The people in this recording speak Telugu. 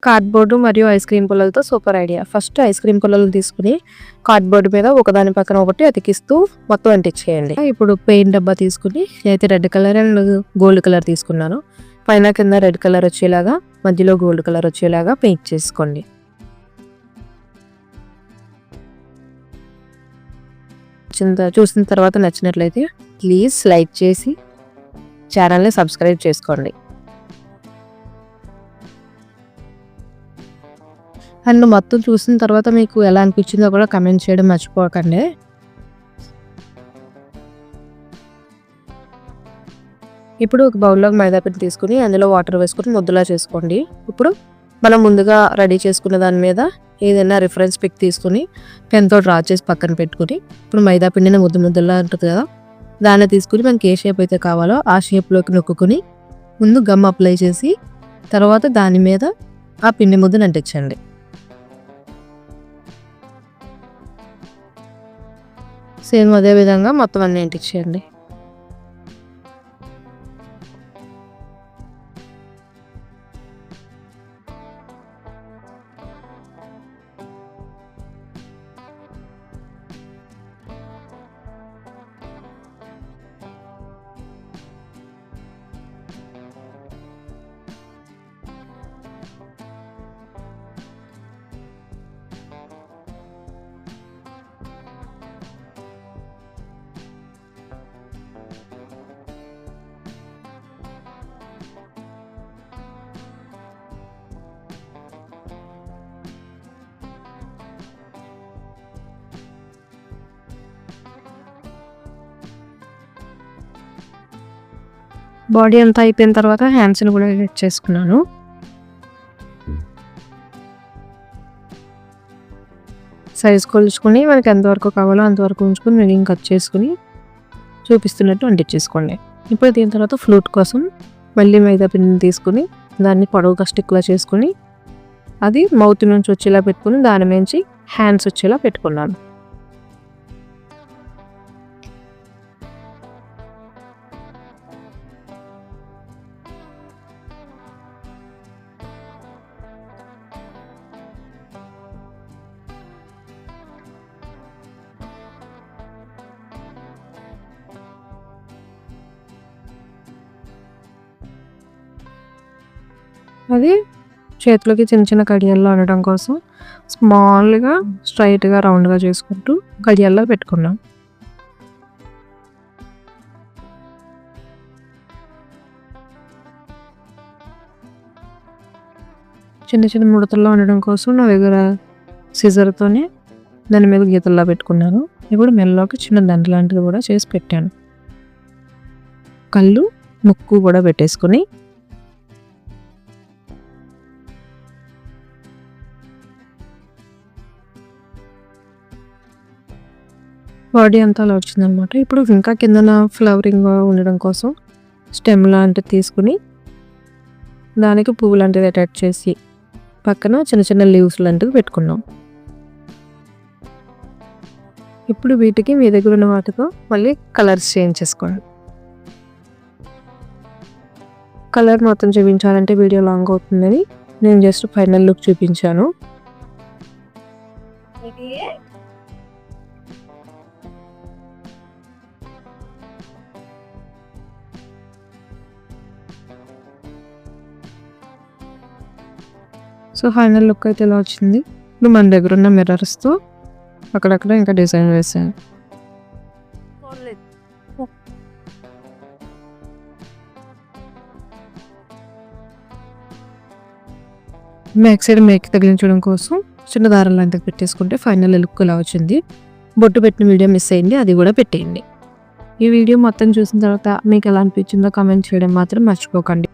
కార్డ్‌బోర్డ్ మరియు ఐస్ క్రీమ్ పుల్లలతో super idea. First ice cream పుల్లలు తీసుకొని కార్డ్‌బోర్డ్ మీద ఒకదాని పక్కన ఒకటి అతికిస్తూ మొత్తం అంటించేయండి. ఇప్పుడు పెయింట్ డబ్బా తీసుకొని నేనైతే red colour and gold colour తీసుకున్నాను. పైన కింద రెడ్ కలర్ వచ్చేలాగా, మధ్యలో గోల్డ్ కలర్ వచ్చేలాగా పెయింట్ చేసుకోండి. చూసిన తర్వాత నచ్చినట్లయితే ప్లీజ్ లైక్ చేసి ఛానల్ని సబ్స్క్రైబ్ చేసుకోండి. అండ్ మొత్తం చూసిన తర్వాత మీకు ఎలా అనిపించిందో కూడా కమెంట్ చేయడం మర్చిపోకండి. ఇప్పుడు ఒక బౌల్లోకి మైదా పిండి తీసుకుని అందులో వాటర్ వేసుకుని ముద్దలా చేసుకోండి. ఇప్పుడు మనం ముందుగా రెడీ చేసుకున్న దాని మీద ఏదైనా రిఫరెన్స్ పిక్ తీసుకుని పెన్తో డ్రా చేసి పక్కన పెట్టుకుని ఇప్పుడు మైదా పిండిని ముద్దలా ఉంటుంది కదా, దాన్ని తీసుకుని మనకి ఏ షేప్ అయితే కావాలో ఆ షేప్లోకి నొక్కుని ముందు గమ్ అప్లై చేసి తర్వాత దాని మీద ఆ పిండి ముద్దను అంటించండి. సేమ్ అదే విధంగా మొత్తం అన్నీ అంటించేయండి. బాడీ అంతా అయిపోయిన తర్వాత హ్యాండ్స్ని కూడా సెట్ చేసుకున్నాను. సైజ్ కొలుచుకొని మనకి ఎంతవరకు కావాలో అంతవరకు ఉంచుకొని మిగిలిన కట్ చేసుకుని చూపిస్తున్నట్టు అంటించేసుకోండి. ఇప్పుడు దీని తర్వాత ఫ్లూట్ కోసం మళ్ళీ మైదా పిండిని తీసుకుని దాన్ని పొడవుగా స్టిక్లా చేసుకుని అది మౌత్ నుంచి వచ్చేలా పెట్టుకుని దాని నుంచి హ్యాండ్స్ వచ్చేలా పెట్టుకున్నాను. అది చేతిలోకి చిన్న చిన్న కడియాల్లో అనడం కోసం స్మాల్గా స్ట్రైట్గా రౌండ్గా చేసుకుంటూ కడియాల్లో పెట్టుకున్నాం. చిన్న చిన్న ముడతల్లో ఉండడం కోసం నా దగ్గర సిజర్తోనే దాని మీద గీతల్లా పెట్టుకున్నాను. ఇప్పుడు మెల్లలోకి చిన్న దండ లాంటిది కూడా చేసి పెట్టాను. కళ్ళు ముక్కు కూడా పెట్టేసుకుని బాడీ అంతా అలా వచ్చిందనమాట. ఇప్పుడు ఇంకా కిందన ఫ్లవరింగ్ ఉండడం కోసం స్టెమ్ లాంటిది తీసుకుని దానికి పువ్వు లాంటిది అటాచ్ చేసి పక్కన చిన్న చిన్న లీవ్స్ లాంటివి పెట్టుకున్నాం. ఇప్పుడు వీటికి మీ దగ్గర ఉన్న వాటితో మళ్ళీ కలర్స్ చేంజ్ చేసుకోండి. కలర్ మొత్తం చూపించాలంటే వీడియో లాంగ్ అవుతుందని నేను జస్ట్ ఫైనల్ లుక్ చూపించాను. సో ఫైనల్ లుక్ అయితే ఇలా వచ్చింది. ఇప్పుడు మన దగ్గర ఉన్న మిర్రర్స్తో అక్కడక్కడ ఇంకా డిజైన్ వేసాను. బ్యాక్ సైడ్ మేక్ తగిలించడం కోసం చిన్న దారం లాంటిది పెట్టేసుకుంటే ఫైనల్ లుక్ ఇలా వచ్చింది. బొట్టు పెట్టిన వీడియో మిస్ అయింది, అది కూడా పెట్టేయండి. ఈ వీడియో మొత్తం చూసిన తర్వాత మీకు ఎలా అనిపించిందో కామెంట్ చేయడం మాత్రం మర్చిపోకండి.